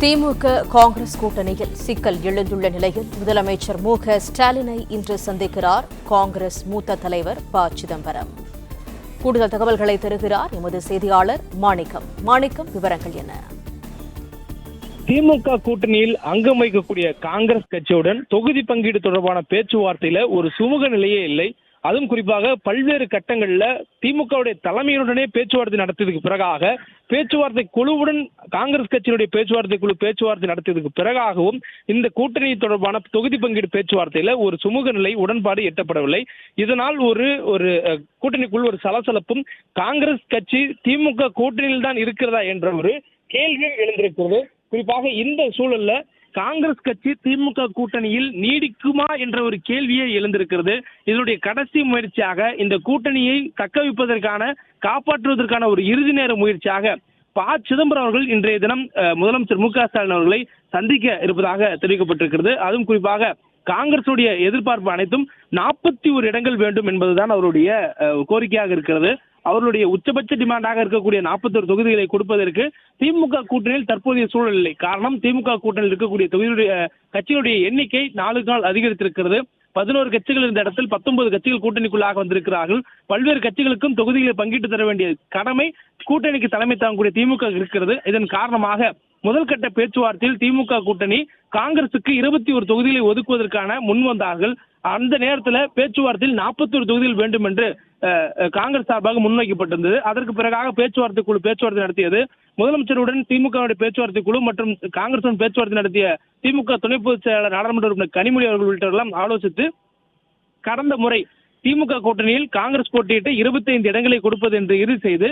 திமுக காங்கிரஸ் கூட்டணியில் சிக்கல் எழுந்துள்ள நிலையில் முதலமைச்சர் மு.க.ஸ்டாலினை இன்று சந்திக்கிறார் காங்கிரஸ் மூத்த தலைவர் ப. சிதம்பரம். கூடுதல் தகவல்களை தருகிறார் எமது செய்தியாளர் மாணிக்கம். விவரங்கள் என்ன? திமுக கூட்டணியில் அங்கம் வகிக்கக்கூடிய காங்கிரஸ் கட்சியுடன் தொகுதி பங்கீடு தொடர்பான பேச்சுவார்த்தையில ஒரு சுமூக நிலையே இல்லை. அதுவும் குறிப்பாக பல்வேறு கட்டங்களில் திமுகவுடைய தலைமையுடனே பேச்சுவார்த்தை நடத்தியதுக்கு பிறகாக பேச்சுவார்த்தை குழுவுடன் காங்கிரஸ் கட்சியினுடைய பேச்சுவார்த்தை குழு பேச்சுவார்த்தை நடத்தியதுக்கு பிறகாகவும் இந்த கூட்டணி தொடர்பான தொகுதி பங்கீடு பேச்சுவார்த்தையில ஒரு சுமூக நிலை உடன்பாடு எட்டப்படவில்லை. இதனால் ஒரு கூட்டணிக்குள் ஒரு சலசலப்பும் காங்கிரஸ் கட்சி திமுக கூட்டணியில் தான் இருக்கிறதா என்ற ஒரு கேள்வி எழுந்திருக்கிறது. குறிப்பாக இந்த சூழல்ல காங்கிரஸ் கட்சி திமுக கூட்டணியில் நீடிக்குமா என்ற ஒரு கேள்வியே எழுந்திருக்கிறது. இதனுடைய கடைசி முயற்சியாக இந்த கூட்டணியை தக்க வைப்பதற்கான காப்பாற்றுவதற்கான ஒரு இறுதி நேர முயற்சியாக ப. சிதம்பரம் அவர்கள் இன்றைய தினம் முதலமைச்சர் மு.க.ஸ்டாலின் அவர்களை சந்திக்க இருப்பதாக தெரிவிக்கப்பட்டிருக்கிறது. அதுவும் குறிப்பாக காங்கிரசுடைய எதிர்பார்ப்பு அனைத்தும் 41 இடங்கள் வேண்டும் என்பதுதான் அவருடைய கோரிக்கையாக இருக்கிறது. அவர்களுடைய உச்சபட்ச டிமாண்டாக இருக்கக்கூடிய 41 தொகுதிகளை கொடுப்பதற்கு திமுக கூட்டணியில் தற்போதைய சூழல் இல்லை. காரணம், திமுக கூட்டணியில் இருக்கக்கூடிய கட்சிகளுடைய எண்ணிக்கை நாளுக்கு நாள் அதிகரித்திருக்கிறது. 11 கட்சிகள் இருந்த இடத்தில் 19 கட்சிகள் கூட்டணிக்குள்ளாக வந்திருக்கிறார்கள். பல்வேறு கட்சிகளுக்கும் தொகுதிகளை பங்கிட்டு தர வேண்டிய கடமை கூட்டணிக்கு தலைமை தாங்கக்கூடிய திமுக இருக்கிறது. இதன் காரணமாக முதல் கட்ட பேச்சுவார்த்தையில் திமுக கூட்டணி காங்கிரசுக்கு 21 தொகுதிகளை ஒதுக்குவதற்கான முன் வந்தார்கள். அந்த நேரத்தில் பேச்சுவார்த்தையில் 41 தொகுதிகள் வேண்டும் என்று காங்கிரஸ் சார்பாக முன்வைக்கப்பட்டிருந்தது. அதற்கு பிறகாக பேச்சுவார்த்தை குழு பேச்சுவார்த்தை நடத்தியது. முதலமைச்சருடன் திமுக பேச்சுவார்த்தை குழு மற்றும் காங்கிரசுடன் பேச்சுவார்த்தை நடத்திய திமுக துணை பொதுச் செயலாளர் நாடாளுமன்ற உறுப்பினர் கனிமொழி அவர்கள் உள்ளிட்டவர்களாம் ஆலோசித்து கடந்த முறை திமுக கூட்டணியில் காங்கிரஸ் போட்டியிட்டு 25 இடங்களை கொடுப்பது என்று இறுதி செய்து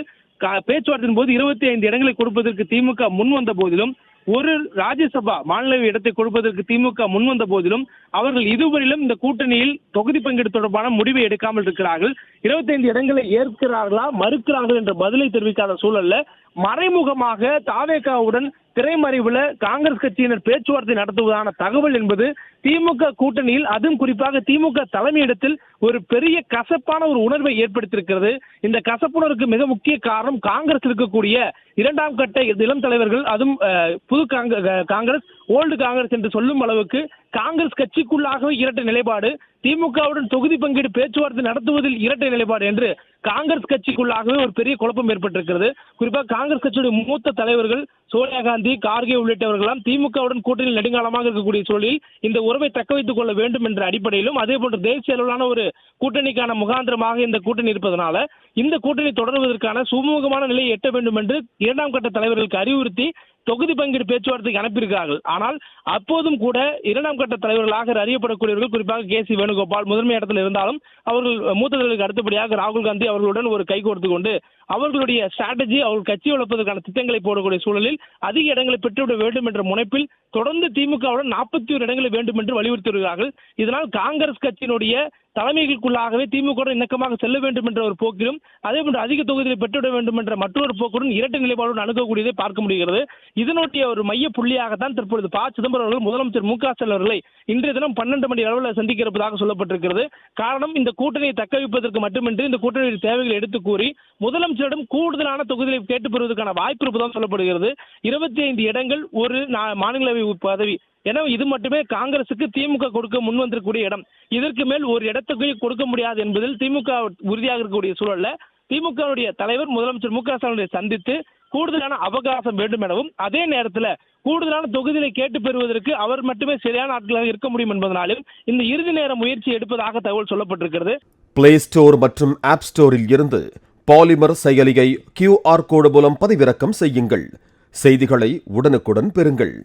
பேச்சுவார்த்தையின் போது 25 இடங்களை கொடுப்பதற்கு திமுக முன் வந்த போதிலும், ஒரு ராஜ்யசபா மாநிலவை இடத்தை கொடுப்பதற்கு திமுக முன்வந்த போதிலும் அவர்கள் இதுவரையிலும் இந்த கூட்டணியில் தொகுதி பங்கீடு தொடர்பான முடிவை எடுக்காமல் இருக்கிறார்கள். 25 இடங்களை ஏற்கிறார்களா மறுக்கிறார்கள் என்ற பதிலை தெரிவிக்காத சூழல்ல மறைமுகமாக தாவேகாவுடன் திரைமறைவுல காங்கிரஸ் கட்சியினர் பேச்சுவார்த்தை நடத்துவதான தகவல் என்பது திமுக கூட்டணியில், அதுவும் குறிப்பாக திமுக தலைமையிடத்தில் ஒரு பெரிய கசப்பான ஒரு உணர்வை ஏற்படுத்தியிருக்கிறது. இந்த கசப்புணர்வுக்கு மிக முக்கிய காரணம் காங்கிரஸ் இருக்கக்கூடிய 2ஆம் கட்ட இளம் தலைவர்கள், அதுவும் புது காங்கிரஸ் ஓல்டு காங்கிரஸ் என்று சொல்லும் அளவுக்கு காங்கிரஸ் கட்சிக்குள்ளாகவே இரட்டை நிலைப்பாடு, திமுகவுடன் தொகுதி பங்கீடு பேச்சுவார்த்தை நடத்துவதில் இரட்டை நிலைப்பாடு என்று காங்கிரஸ் கட்சிக்குள்ளாகவே ஒரு பெரிய குழப்பம் ஏற்பட்டிருக்கிறது. குறிப்பாக காங்கிரஸ் கட்சியுடைய மூத்த தலைவர்கள் சோனியா காந்தி, கார்கே உள்ளிட்டவர்களாம் திமுகவுடன் கூட்டணியில் நெடுங்காலமாக இருக்கக்கூடிய சூழலில் இந்த உறவை தக்க வைத்துக் கொள்ள வேண்டும் என்ற அடிப்படையிலும், அதே போன்று தேசிய அளவிலான ஒரு கூட்டணிக்கான முகாந்திரமாக இந்த கூட்டணி இருப்பதனால இந்த கூட்டணி தொடர்வதற்கான சுமூகமான நிலையை எட்ட வேண்டும் என்று 2ஆம் கட்ட தலைவர்களுக்கு அறிவுறுத்தி தொகுதி பங்கீடு பேச்சுவார்த்தைக்கு அனுப்பியிருக்கிறார்கள். ஆனால் அப்போதும் கூட 2ஆம் கட்ட தலைவர்களாக அறியப்படக்கூடியவர்கள், குறிப்பாக கே.சி. வேணுகோபால் முதன்மை இடத்தில் இருந்தாலும் அவர்கள் மூத்த தலைவர்களுக்கு அடுத்தபடியாக ராகுல் காந்தி அவர்களுடன் ஒரு கைகோர்த்து கொண்டு அவர்களுடைய ஸ்ட்ராட்டஜி, அவர்கள் கட்சி வளர்ப்பதற்கான திட்டங்களை போடக்கூடிய சூழலில் அதிக இடங்களை பெற்றுவிட வேண்டும் என்ற முனைப்பில் தொடர்ந்து திமுகவுடன் 41 இடங்களை வேண்டும் என்று வலியுறுத்தி வருகிறார்கள். இதனால் காங்கிரஸ் கட்சியினுடைய தலைமைகளுக்குள்ளாகவே திமுக இணக்கமாக செல்ல வேண்டும் என்ற ஒரு போக்கிலும், அதே போன்று அதிக தொகுதிகளை பெற்றுவிட வேண்டும் என்ற மற்றொரு போக்குடன் இரட்டை நிலைப்பாடுடன் அணுகக்கூடியதை பார்க்க முடிகிறது. இதனுடைய ஒரு மைய புள்ளியாகத்தான் தற்பொழுது ப. சிதம்பரம் அவர்கள் முதலமைச்சர் மு.க.ஸ்டாலின் அவர்களை இன்றைய தினம் 12 மணி அளவில் சந்திக்க இருப்பதாக சொல்லப்பட்டிருக்கிறது. காரணம், இந்த கூட்டணியை தக்க வைப்பதற்கு மட்டுமின்றி இந்த கூட்டணியின் தேவைகளை எடுத்து கூறி முதலமைச்சரிடம் கூடுதலான தொகுதிகளை கேட்டுப் பெறுவதற்கான வாய்ப்பு இருப்பதாக சொல்லப்படுகிறது. 25 இடங்கள், ஒரு மாநிலங்களவை பதவி என இது மட்டுமே காங்கிரசுக்கு திமுக கொடுக்க முன் வந்திருக்கக்கூடிய இடம். இதற்கு மேல் ஒரு இடத்துக்கு கொடுக்க முடியாது என்பதில் திமுக உறுதியாக இருக்கக்கூடிய சூழல்ல திமுகவுடைய தலைவர் முதலமைச்சர் மு.க.ஸ்டாலினை சந்தித்து கூடுதலான அவகாசம் வேண்டும் எனவும், அதே நேரத்தில் கூடுதலான தொகுதிகளை கேட்டு பெறுவதற்கு அவர் மட்டுமே சரியான ஆட்களாக இருக்க முடியும் என்பதனாலும் இந்த இறுதி நேர முயற்சி எடுப்பதாக தகவல் சொல்லப்பட்டிருக்கிறது. பிளே ஸ்டோர் மற்றும் ஆப் ஸ்டோரில் இருந்து பாலிமர் செயலியை QR கோடு மூலம் பதிவிறக்கம் செய்யுங்கள். செய்திகளை உடனுக்குடன் பெறுங்கள்.